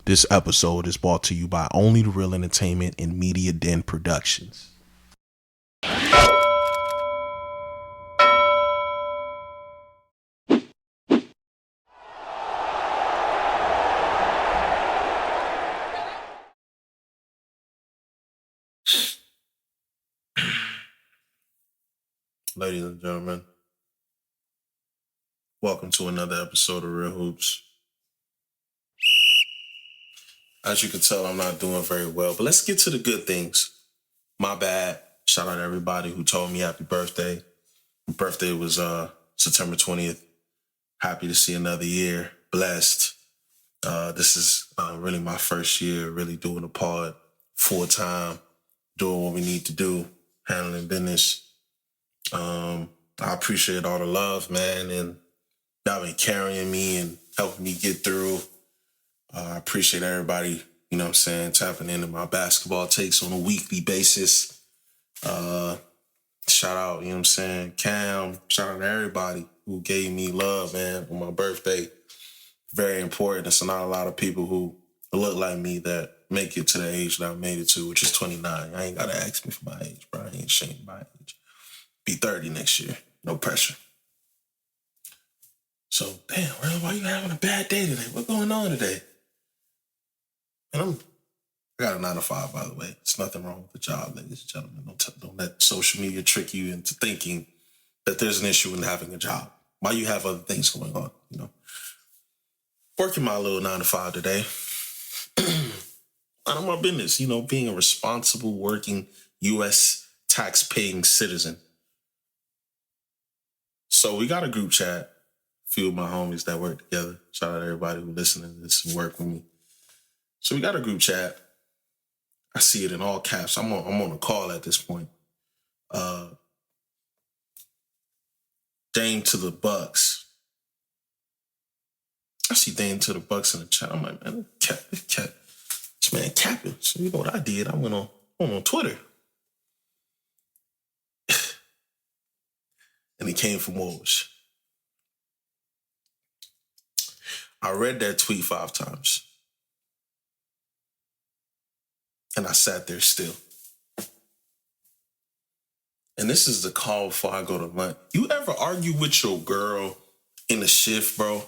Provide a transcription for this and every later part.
This episode is brought to you by Only the Real Entertainment and Media Den Productions. Ladies and gentlemen, welcome to another episode of Real Hoops. As you can tell, I'm not doing very well, but let's get to the good things. My bad. Shout out to everybody who told me happy birthday. My birthday was September 20th. Happy to see another year. Blessed. This is really my first year really doing the pod full time, doing what we need to do, handling business. I appreciate all the love, man, and y'all been carrying me and helping me get through. I appreciate everybody, you know what I'm saying, tapping into my basketball takes on a weekly basis. Shout out, you know what I'm saying, Cam. Shout out to everybody who gave me love, man, on my birthday. Very important. There's not a lot of people who look like me that make it to the age that I made it to, which is 29. I ain't got to ask me for my age, bro. I ain't ashamed of my age. Be 30 next year. No pressure. So, damn, why you having a bad day today? What's going on today? And I got a 9 to 5, by the way. There's nothing wrong with the job, ladies and gentlemen. Don't let social media trick you into thinking that there's an issue in having a job. Why you have other things going on, you know? Working my little 9 to 5 today. Out of my business, you know, being a responsible, working U.S. tax-paying citizen. So we got a group chat. A few of my homies that work together. Shout out to everybody who listening to this and work with me. So we got a group chat. I see it in all caps. I'm on a call at this point. Dame to the Bucks. I see Dame to the Bucks in the chat. I'm like, man, this man capping. So you know what I did? I went on Twitter. And he came from Wolves. I read that tweet 5 times. And I sat there still. And this is the call before I go to lunch. You ever argue with your girl in the shift, bro?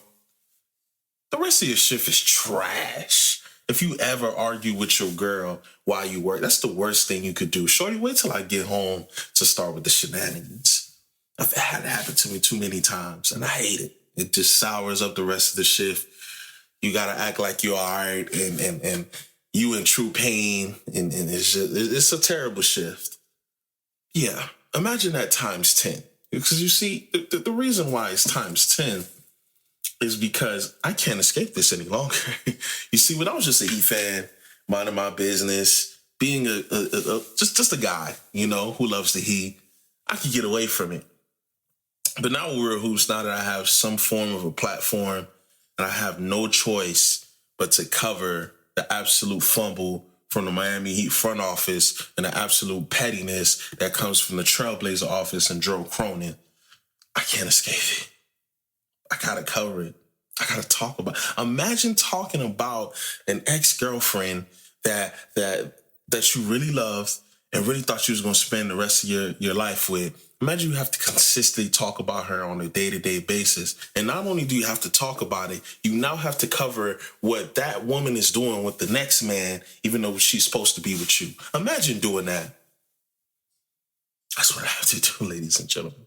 The rest of your shift is trash. If you ever argue with your girl while you work, that's the worst thing you could do. Shorty, wait till I get home to start with the shenanigans. I've had it happen to me too many times, and I hate it. It just sours up the rest of the shift. You gotta act like you're all right, and you in true pain, and it's a terrible shift. Yeah, imagine that times 10. Because you see, the reason why it's times 10 is because I can't escape this any longer. You see, when I was just a Heat fan, minding my business, being just a guy, you know, who loves the Heat, I could get away from it. But now we're hoops, now that I have some form of a platform, and I have no choice but to cover the absolute fumble from the Miami Heat front office and the absolute pettiness that comes from the Trailblazer office and Joe Cronin. I can't escape it. I gotta cover it. I gotta talk about it. Imagine talking about an ex-girlfriend that you really loved and really thought you was gonna spend the rest of your life with. Imagine you have to consistently talk about her on a day-to-day basis. And not only do you have to talk about it, you now have to cover what that woman is doing with the next man, even though she's supposed to be with you. Imagine doing that. That's what I have to do, ladies and gentlemen.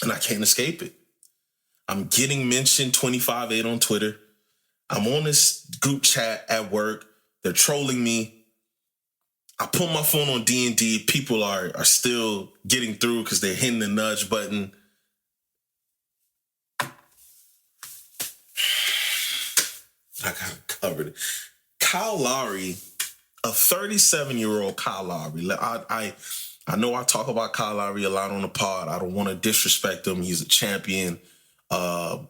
And I can't escape it. I'm getting mentioned 25-8 on Twitter. I'm on this group chat at work. They're trolling me. I put my phone on D&D. People are still getting through because they're hitting the nudge button. I got it covered. Kyle Lowry, a 37-year-old Kyle Lowry. I know I talk about Kyle Lowry a lot on the pod. I don't want to disrespect him. He's a champion. But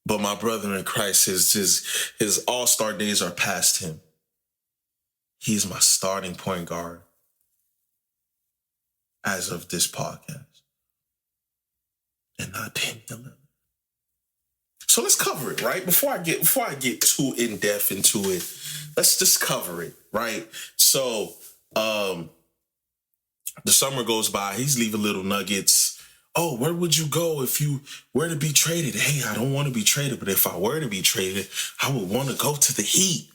my brother in Christ, his all-star days are past him. He's my starting point guard as of this podcast. And not Damian Lillard. So let's cover it, right? Before I get too in depth into it, let's just cover it, right? So the summer goes by. He's leaving little nuggets. Oh, where would you go if you were to be traded? Hey, I don't want to be traded, but if I were to be traded, I would want to go to the Heat.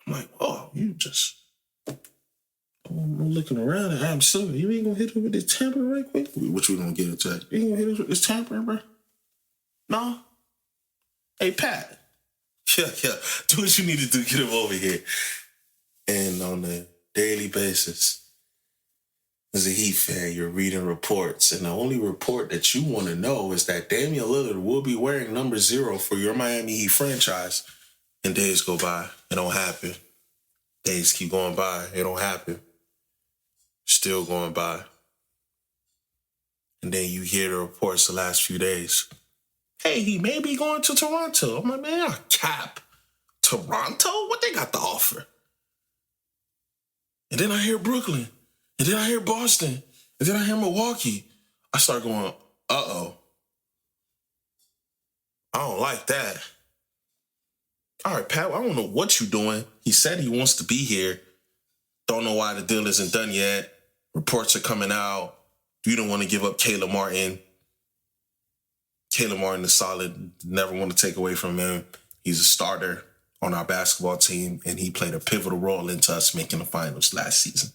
I'm like, oh, you just... I'm looking around and I'm sorry, you ain't gonna hit him with this tampering right quick? Which we gonna get into that? You ain't gonna hit us with this tampering, bro? No? Hey, Pat. Yeah. Do what you need to do. Get him over here. And on a daily basis, as a Heat fan, you're reading reports, and the only report that you want to know is that Damian Lillard will be wearing number 0 for your Miami Heat franchise. And days go by. It don't happen. Days keep going by. It don't happen. Still going by. And then you hear the reports the last few days. Hey, he may be going to Toronto. I'm like, man, cap. Toronto? What they got to offer? And then I hear Brooklyn. And then I hear Boston. And then I hear Milwaukee. I start going, uh-oh. I don't like that. All right, Pat, I don't know what you're doing. He said he wants to be here. Don't know why the deal isn't done yet. Reports are coming out. You don't want to give up Caleb Martin. Caleb Martin is solid. Never want to take away from him. He's a starter on our basketball team, and he played a pivotal role into us making the finals last season.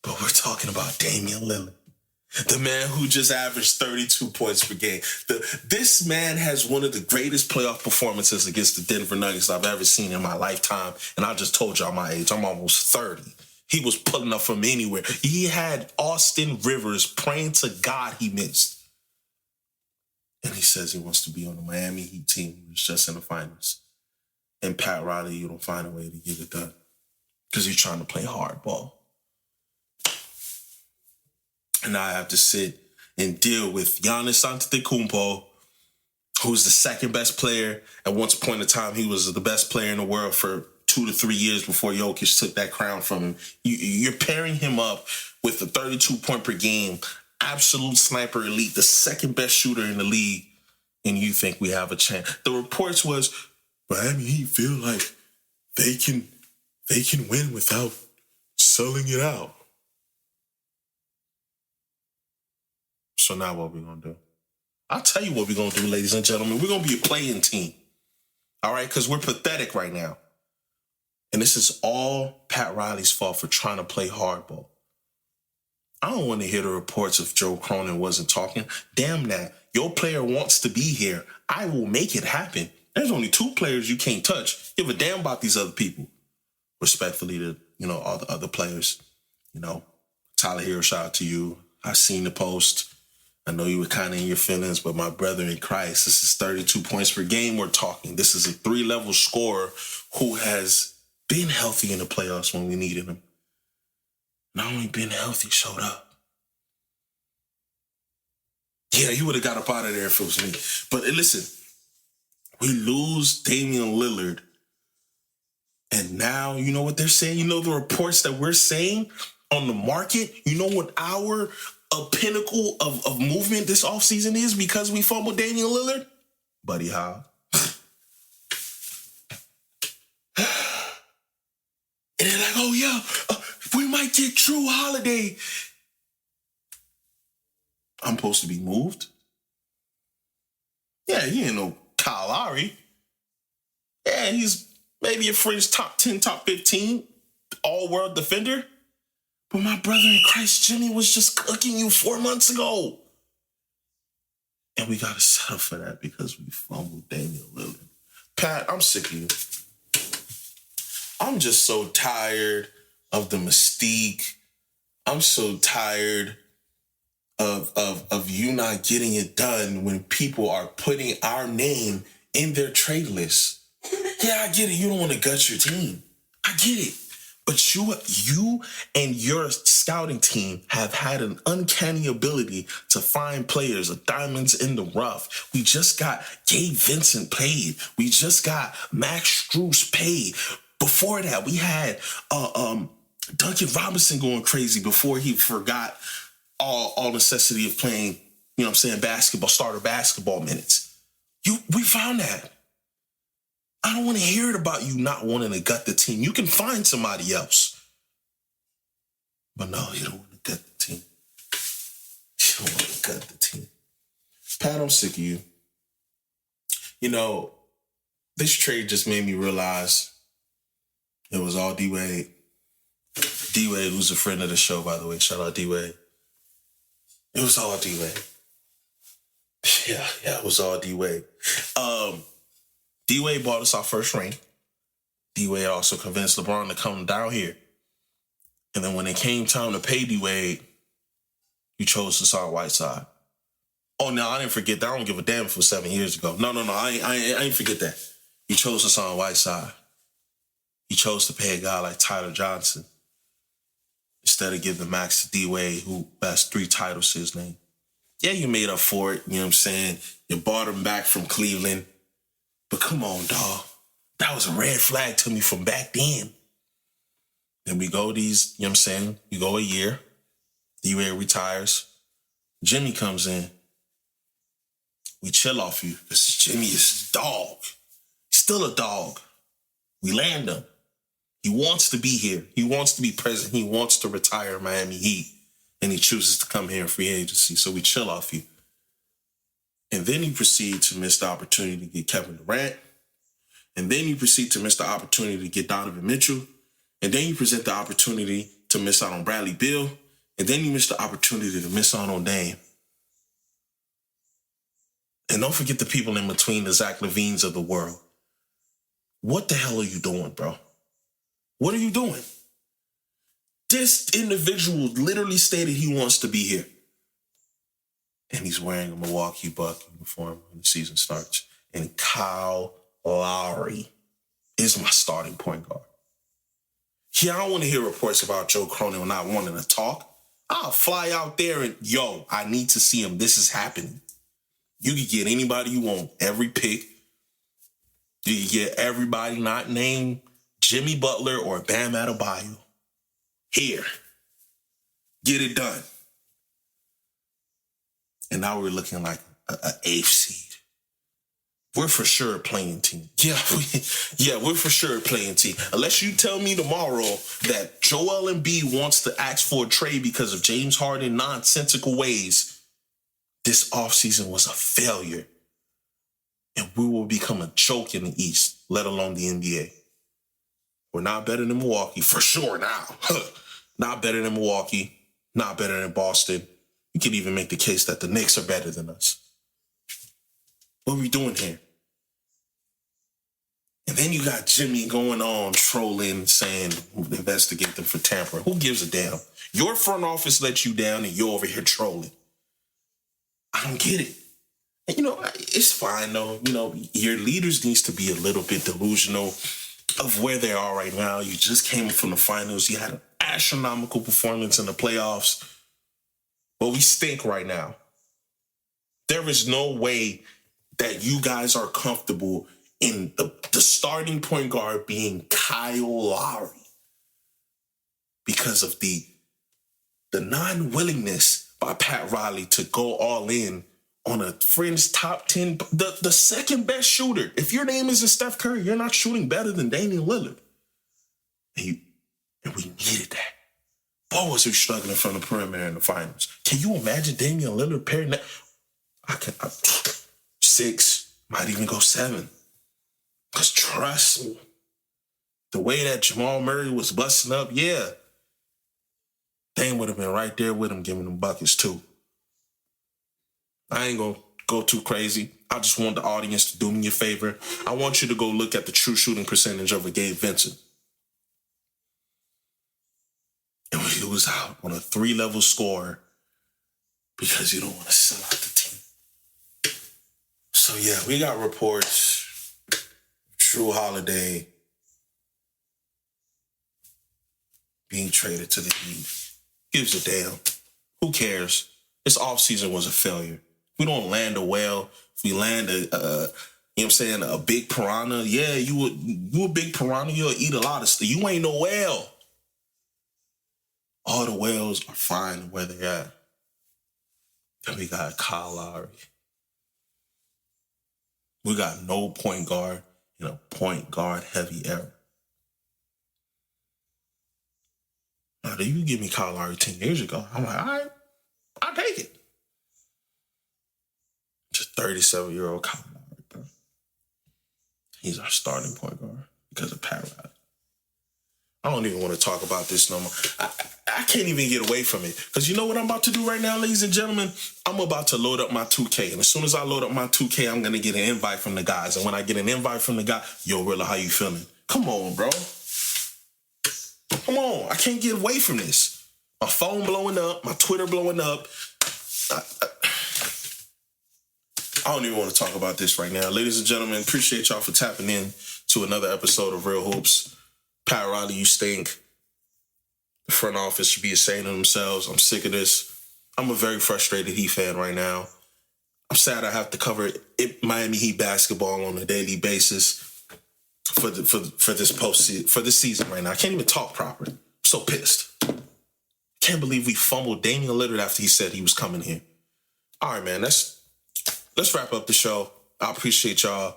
But we're talking about Damian Lillard, the man who just averaged 32 points per game. This man has one of the greatest playoff performances against the Denver Nuggets I've ever seen in my lifetime. And I just told y'all my age. I'm almost 30. He was pulling up from anywhere. He had Austin Rivers praying to God he missed. And he says he wants to be on the Miami Heat team who's just in the finals. And Pat Riley, you don't find a way to get it done because you're trying to play hardball. And now I have to sit and deal with Giannis Antetokounmpo, who's the second best player. At one point in time, he was the best player in the world for 2 to 3 years before Jokic took that crown from him. You're pairing him up with a 32 point per game, absolute sniper elite, the second best shooter in the league, and you think we have a chance. The reports was Miami Heat feel like they can win without selling it out. So now what we're going to do? I'll tell you what we're going to do, ladies and gentlemen. We're going to be a playing team. All right? Because we're pathetic right now. And this is all Pat Riley's fault for trying to play hardball. I don't want to hear the reports if Joe Cronin wasn't talking. Damn that. Your player wants to be here. I will make it happen. There's only 2 players you can't touch. Give a damn about these other people. Respectfully to, all the other players. Tyler Hero, shout out to you. I seen the post. I know you were kind of in your feelings, but my brother in Christ, this is 32 points per game we're talking. This is a 3-level scorer who has been healthy in the playoffs when we needed him. Not only been healthy, showed up. Yeah, he would have got up out of there if it was me. But listen, we lose Damian Lillard. And now, you know what they're saying? You know the reports that we're saying on the market? You know what our pinnacle of movement this offseason is because we fumbled Damian Lillard? Buddy Howe. And they're like, oh, yeah, we might get Drew Holiday. I'm supposed to be moved? Yeah, he ain't no Kyle Lowry. Yeah, he's maybe a fringe top 10, top 15, all-world defender. But my brother in Christ, Jimmy, was just cooking you 4 months ago. And we got to settle for that because we fumbled Damian Lillard. Pat, I'm sick of you. I'm just so tired of the mystique. I'm so tired of you not getting it done when people are putting our name in their trade list. Yeah, I get it. You don't want to gut your team. I get it. But you and your scouting team have had an uncanny ability to find players, diamonds in the rough. We just got Gabe Vincent paid. We just got Max Strus paid. Before that, we had Duncan Robinson going crazy before he forgot all necessity of playing, starter basketball minutes. We found that. I don't want to hear it about you not wanting to gut the team. You can find somebody else. But no, you don't want to gut the team. You don't want to gut the team. Pat, I'm sick of you. You know, this trade just made me realize it was all D-Wade. D-Wade, who's a friend of the show, by the way. Shout out D-Wade. It was all D-Wade. Yeah, it was all D-Wade. D-Wade bought us our first ring. D-Wade also convinced LeBron to come down here. And then when it came time to pay D-Wade, you chose to sign Whiteside. Oh, no, I didn't forget that. I don't give a damn if it was 7 years ago. No, I ain't forget that. You chose to sign Whiteside. You chose to pay a guy like Tyler Johnson instead of giving max to D-Wade, who has 3 titles to his name. Yeah, you made up for it, you know what I'm saying? You bought him back from Cleveland. But come on, dog. That was a red flag to me from back then. Then we go these, you know what I'm saying? You go a year. D-Wade retires. Jimmy comes in. We chill off you because Jimmy is a dog. Still a dog. We land him. He wants to be here. He wants to be present. He wants to retire Miami Heat. And he chooses to come here in free agency. So we chill off you. And then you proceed to miss the opportunity to get Kevin Durant. And then you proceed to miss the opportunity to get Donovan Mitchell. And then you present the opportunity to miss out on Bradley Beal. And then you miss the opportunity to miss out on Dame. And don't forget the people in between, the Zach LaVines of the world. What the hell are you doing, bro? What are you doing? This individual literally stated he wants to be here. And he's wearing a Milwaukee Buck uniform when the season starts. And Kyle Lowry is my starting point guard. Yeah, I don't want to hear reports about Joe Cronin not wanting to talk. I'll fly out there and, I need to see him. This is happening. You can get anybody you want, every pick. You can get everybody not named Jimmy Butler or Bam Adebayo. Here. Get it done. And now we're looking like an 8th seed. We're for sure a playing team. We're for sure a playing team. Unless you tell me tomorrow that Joel Embiid wants to ask for a trade because of James Harden's nonsensical ways, this offseason was a failure. And we will become a joke in the East, let alone the NBA. We're not better than Milwaukee, for sure now. Not better than Milwaukee, not better than Boston. You can even make the case that the Knicks are better than us. What are we doing here? And then you got Jimmy going on trolling, saying, investigate them for tampering. Who gives a damn? Your front office let you down and you're over here trolling. I don't get it. And, it's fine, though. Your leaders needs to be a little bit delusional of where they are right now. You just came from the finals. You had an astronomical performance in the playoffs. But we stink right now. There is no way that you guys are comfortable in the starting point guard being Kyle Lowry because of the non-willingness by Pat Riley to go all in on a fringe top 10, the second best shooter. If your name isn't Steph Curry, you're not shooting better than Damian Lillard. And we needed that. Boy, was we struggling from the perimeter in the finals. Can you imagine Damian Lillard pairing that? I 6, might even go 7. Because trust me, the way that Jamal Murray was busting up, Dame would have been right there with him giving them buckets too. I ain't going to go too crazy. I just want the audience to do me a favor. I want you to go look at the true shooting percentage of a Gabe Vincent. And we lose out on a 3-level score because you don't want to sell out the team. So, we got reports. Drew Holiday being traded to the Heat. Gives a damn. Who cares? This offseason was a failure. We don't land a whale. If we land a big piranha, you a big piranha, you'll eat a lot of stuff. You ain't no whale. All the whales are fine where they're at. Then we got Kyle Lowry. We got no point guard in a point guard heavy era. Now, if you give me Kyle Lowry 10 years ago, I'm like, all right, I'll take it. Just 37-year-old Kyle Lowry, bro. He's our starting point guard because of Pat Riley. I don't even want to talk about this no more. I can't even get away from it. Because you know what I'm about to do right now, ladies and gentlemen? I'm about to load up my 2K. And as soon as I load up my 2K, I'm going to get an invite from the guys. And when I get an invite from the guy, yo, Reela, how you feeling? Come on, bro. Come on. I can't get away from this. My phone blowing up. My Twitter blowing up. I don't even want to talk about this right now. Ladies and gentlemen, appreciate y'all for tapping in to another episode of Real Hoops. Pat Riley, you stink. The front office should be ashamed of themselves. I'm sick of this. I'm a very frustrated Heat fan right now. I'm sad I have to cover Miami Heat basketball on a daily basis for this postseason, for this season right now. I can't even talk proper. I'm so pissed. Can't believe we fumbled Damian Lillard after he said he was coming here. All right, man. Let's wrap up the show. I appreciate y'all.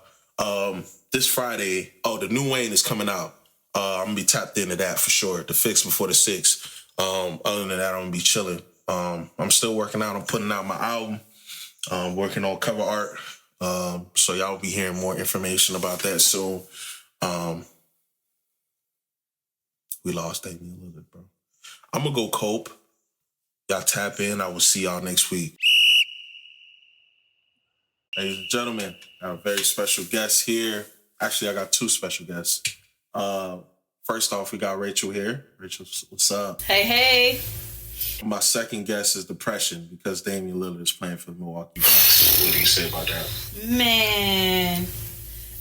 This Friday, the new Wayne is coming out. I'm going to be tapped into that for sure. The Fix Before the 6. Other than that, I'm going to be chilling. I'm still working out. I'm putting out my album. Working on cover art. So y'all will be hearing more information about that soon. We lost Damian Lillard, bro. I'm going to go cope. Y'all tap in. I will see y'all next week. Ladies and gentlemen, I have a very special guest here. Actually, I got two special guests. First off, we got Rachel here. Rachel, what's up? Hey. My second guest is depression because Damian Lillard is playing for the Milwaukee Bucks. What do you say about that? Man,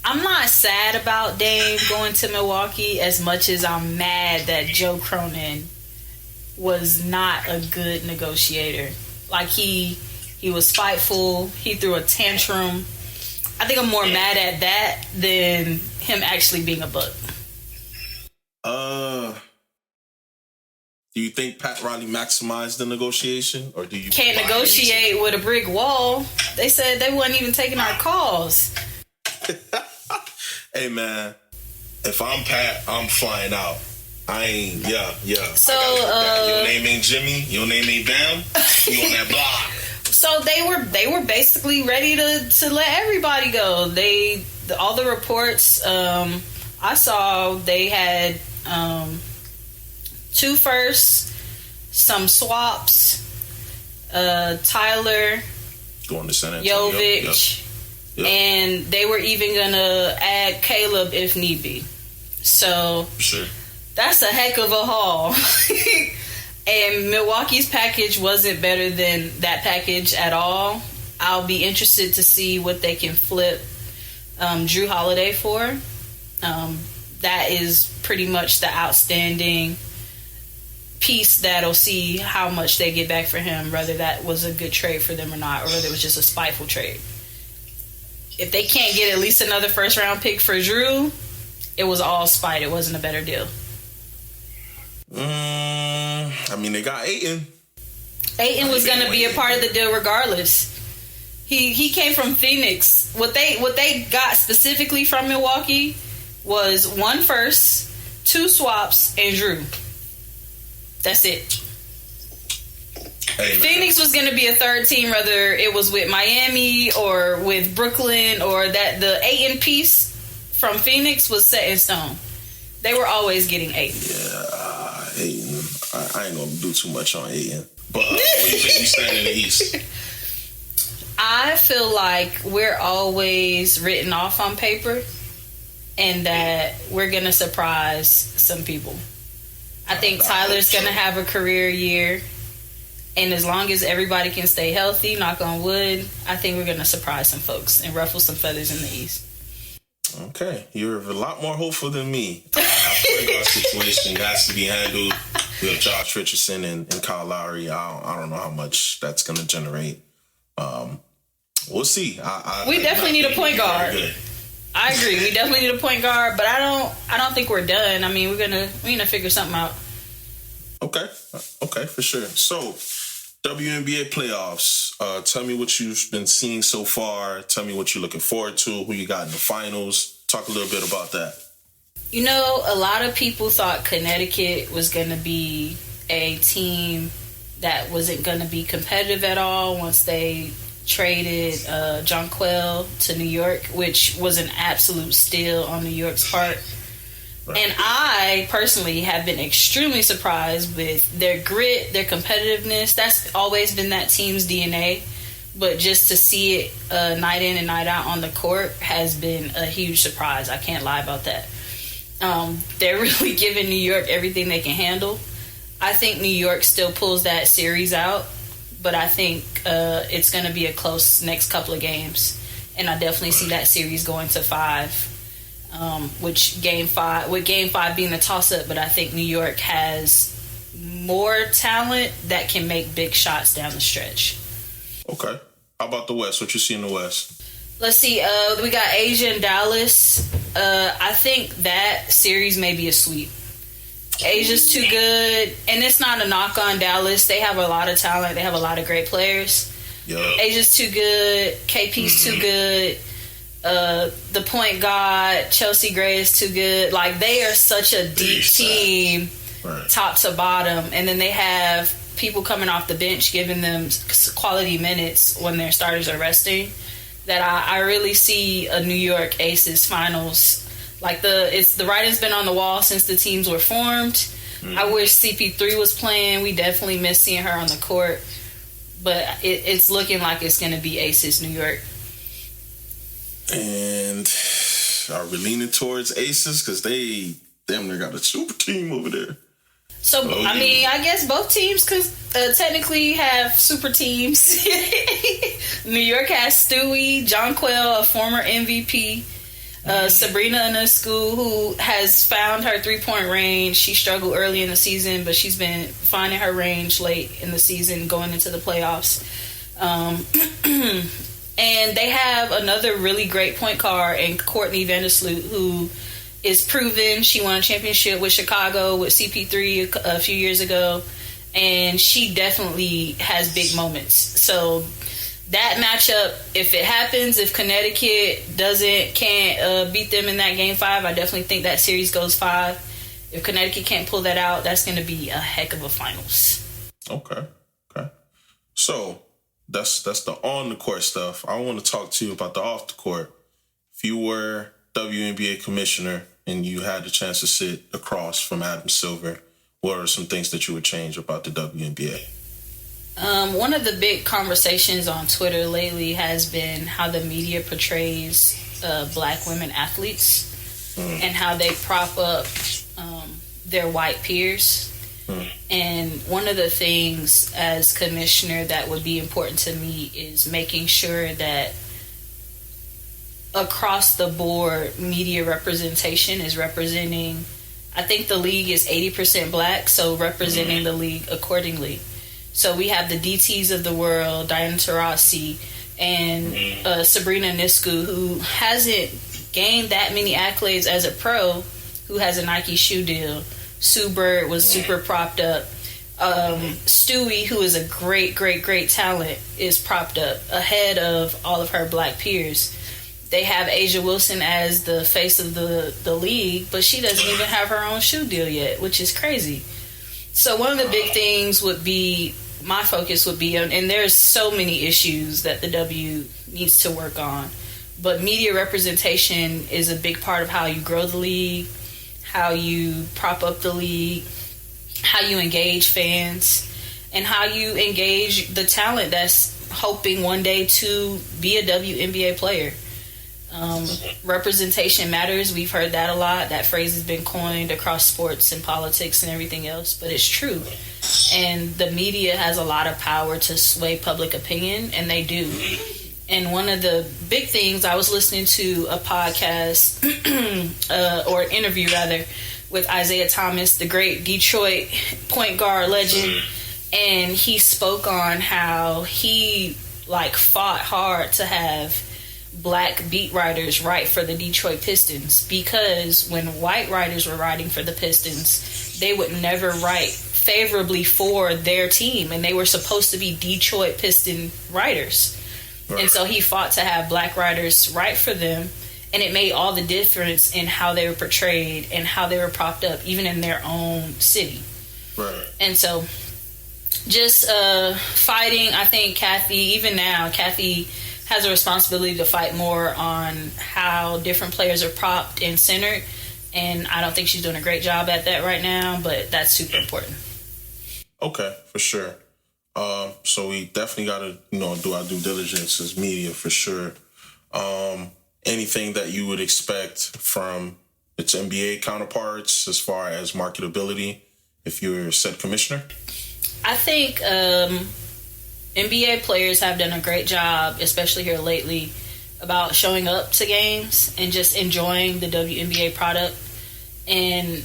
I'm not sad about Dame going to Milwaukee as much as I'm mad that Joe Cronin was not a good negotiator. Like, he was spiteful. He threw a tantrum. I think I'm more mad at that than him actually being a Buck. Do you think Pat Riley maximized the negotiation, or do you can't negotiate with a brick wall? They said they wasn't even taking our calls. Hey man, if I'm Pat, I'm flying out. I ain't, yeah. So your name ain't Jimmy, your name ain't Bam. You on that block? So they were basically ready to let everybody go. All the reports I saw, they had 2 firsts, some swaps, Tyler, going to San Antonio, Jovic, yep. And they were even gonna add Caleb if need be. So sure. That's a heck of a haul. And Milwaukee's package wasn't better than that package at all. I'll be interested to see what they can flip Drew Holiday for. That is pretty much the outstanding piece that'll see how much they get back for him, whether that was a good trade for them or not, or whether it was just a spiteful trade. If they can't get at least another first-round pick for Drew, it was all spite. It wasn't a better deal. I mean, they got Ayton. Ayton was going to be a part of the deal regardless. He came from Phoenix. What they got specifically from Milwaukee was 1 first, 2 swaps, and Drew. That's it. Hey, Phoenix was going to be a third team, whether it was with Miami or with Brooklyn, or that the Ayton piece from Phoenix was set in stone. They were always getting Ayton. Yeah, Ayton. I ain't going to do too much on Ayton. But what do you think we stand in the East? I feel like we're always written off on paper and that we're going to surprise some people. I think Tyler's going to have a career year. And as long as everybody can stay healthy, knock on wood, I think we're going to surprise some folks and ruffle some feathers in the East. Okay. You're a lot more hopeful than me. Our point guard situation has to be handled. We have Josh Richardson and Kyle Lowry. I don't know how much that's going to generate. We'll see. We definitely need a point guard. I agree. We definitely need a point guard, but I don't think we're done. I mean, we're gonna figure something out. Okay, for sure. So, WNBA playoffs. Tell me what you've been seeing so far. Tell me what you're looking forward to, who you got in the finals. Talk a little bit about that. You know, a lot of people thought Connecticut was going to be a team that wasn't going to be competitive at all once they traded Jonquel to New York, which was an absolute steal on New York's part. Right. And I personally have been extremely surprised with their grit, their competitiveness. That's always been that team's DNA. But just to see it night in and night out on the court has been a huge surprise. I can't lie about that. They're really giving New York everything they can handle. I think New York still pulls that series out, but I think it's going to be a close next couple of games. And I definitely see that series going to 5. With game five being a toss-up, but I think New York has more talent that can make big shots down the stretch. Okay. How about the West? What you see in the West? Let's see. We got Asia and Dallas. I think that series may be a sweep. Asia's too good, and it's not a knock on Dallas. They have a lot of talent. They have a lot of great players. Yep. Asia's too good. KP's too good. The point guard, Chelsea Gray, is too good. Like, they are such a deep team, right, top to bottom. And then they have people coming off the bench giving them quality minutes when their starters are resting. That I really see a New York Aces finals. Like, the writing's been on the wall since the teams were formed. Mm-hmm. I wish CP3 was playing. We definitely miss seeing her on the court. But it's looking like it's going to be Aces New York. And are we leaning towards Aces? Because they damn near got a super team over there. So, I mean, I guess both teams could technically have super teams. New York has Stewie, Jonquel, a former MVP, Sabrina Ionescu, who has found her three-point range. She struggled early in the season, but she's been finding her range late in the season going into the playoffs. And they have another really great point guard in Courtney Vandersloot, who is proven. She won a championship with Chicago with CP3 a few years ago, and she definitely has big moments. So that matchup, if it happens, if Connecticut can't beat them in that game 5, I definitely think that series goes 5. If Connecticut can't pull that out, that's going to be a heck of a finals. Okay. So that's the on the court stuff. I want to talk to you about the off the court. If you were WNBA commissioner and you had the chance to sit across from Adam Silver, what are some things that you would change about the WNBA? One of the big conversations on Twitter lately has been how the media portrays black women athletes and how they prop up their white peers. And one of the things as commissioner that would be important to me is making sure that across the board media representation is representing, I think the league is 80% black, so representing the league accordingly. So we have the DTs of the world, Diana Taurasi and Sabrina Ionescu, who hasn't gained that many accolades as a pro, who has a Nike shoe deal. Sue Bird was super propped up. Stewie, who is a great talent, is propped up ahead of all of her black peers. They have Asia Wilson as the face of the league, but she doesn't even have her own shoe deal yet, which is crazy. So one of the big things would be, my focus would be on, and there's so many issues that the W needs to work on, but media representation is a big part of how you grow the league, how you prop up the league, how you engage fans, and how you engage the talent that's hoping one day to be a WNBA player. Representation matters. We've heard that a lot. That phrase has been coined across sports and politics and everything else, but it's true. And the media has a lot of power to sway public opinion, and they do. And one of the big things, I was listening to a podcast, or an interview rather, with Isaiah Thomas, the great Detroit point guard legend, and he spoke on how he fought hard to have black beat writers write for the Detroit Pistons, because when white writers were writing for the Pistons, they would never write favorably for their team, and they were supposed to be Detroit Piston writers. Right. And so he fought to have black writers write for them, and it made all the difference in how they were portrayed and how they were propped up, even in their own city. Right. And so just fighting, I think Kathy has a responsibility to fight more on how different players are propped and centered, and I don't think she's doing a great job at that right now, but that's super important. Okay, for sure. So we definitely got to, do our due diligence as media for sure. Anything that you would expect from its NBA counterparts as far as marketability if you're said commissioner? I think NBA players have done a great job, especially here lately, about showing up to games and just enjoying the WNBA product. And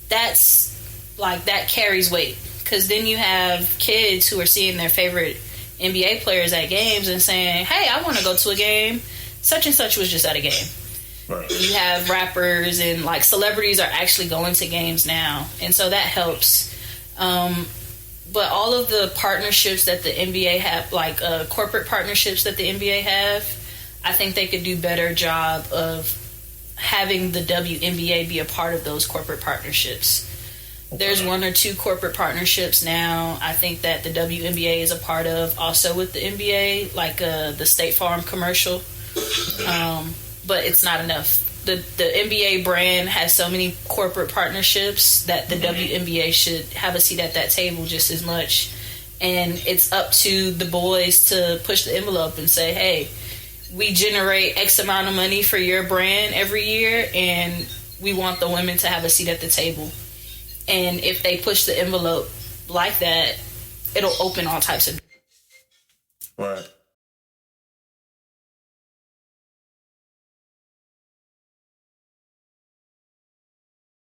that carries weight, because then you have kids who are seeing their favorite NBA players at games and saying, hey, I want to go to a game. Such and such was just at a game. Right. You have rappers and celebrities are actually going to games now, and so that helps. But all of the partnerships that the NBA have, corporate partnerships that the NBA have, I think they could do better job of having the WNBA be a part of those corporate partnerships. Okay. There's one or two corporate partnerships now I think that the WNBA is a part of, also with the NBA, the State Farm commercial. But it's not enough. The NBA brand has so many corporate partnerships that the WNBA should have a seat at that table just as much. And it's up to the boys to push the envelope and say, hey, we generate X amount of money for your brand every year, and we want the women to have a seat at the table. And if they push the envelope like that, it'll open all types of... Right.